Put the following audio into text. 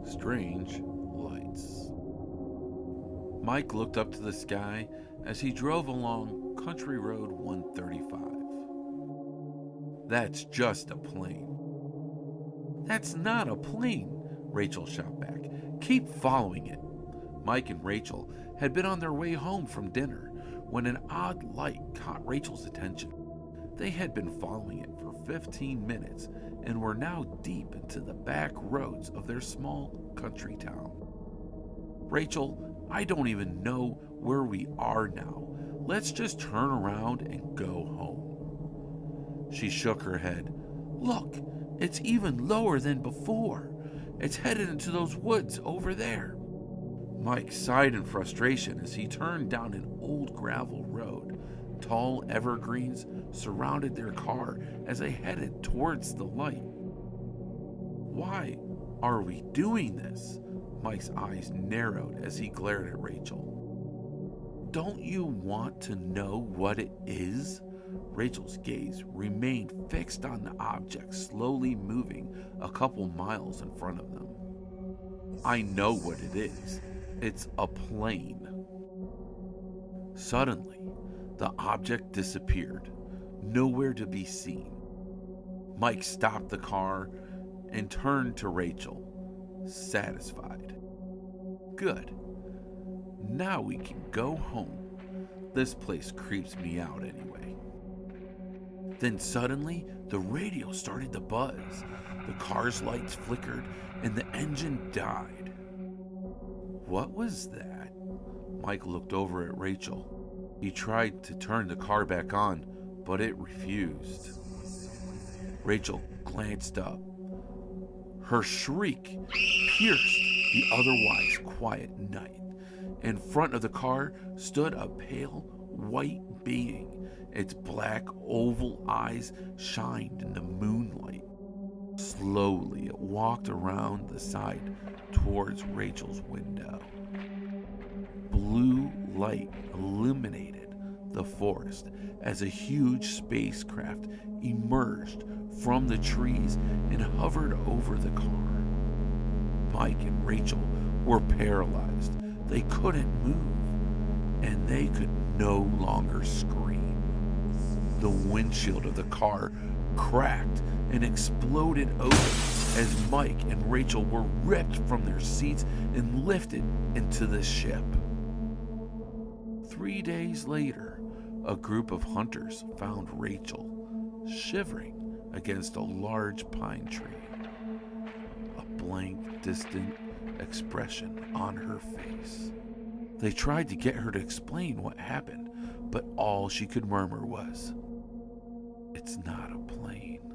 strange lights. Mike looked up to the sky as he drove along Country Road 135. That's just a plane. That's not a plane, Rachel shot back. Keep following it. Mike and Rachel had been on their way home from dinner when an odd light caught Rachel's attention. They had been following it for 15 minutes and were now deep into the back roads of their small country town. Rachel, I don't even know where we are now. Let's just turn around and go home. She shook her head. Look, it's even lower than before. It's headed into those woods over there. Mike sighed in frustration as he turned down an old gravel road. Tall evergreens surrounded their car as they headed towards the light. Why are we doing this? Mike's eyes narrowed as he glared at Rachel. Don't you want to know what it is? Rachel's gaze remained fixed on the object slowly moving a couple miles in front of them. I know what it is. It's a plane. Suddenly, the object disappeared, nowhere to be seen. Mike stopped the car and turned to Rachel, satisfied. Good. Now we can go home. This place creeps me out anyway. Then suddenly, the radio started to buzz. The car's lights flickered and the engine died. What was that? Mike looked over at Rachel. He tried to turn the car back on, but it refused. Rachel glanced up. Her shriek pierced the otherwise quiet night. In front of the car stood a pale white being. Its black oval eyes shined in the moonlight. Slowly, it walked around the side towards Rachel's window. Blue light illuminated the forest as a huge spacecraft emerged from the trees and hovered over the car. Mike and Rachel were paralyzed. They couldn't move, and they could no longer scream. The windshield of the car cracked and exploded open as Mike and Rachel were ripped from their seats and lifted into the ship. 3 days later, a group of hunters found Rachel shivering against a large pine tree, a blank, distant expression on her face. They tried to get her to explain what happened, but all she could murmur was, "It's not a plane."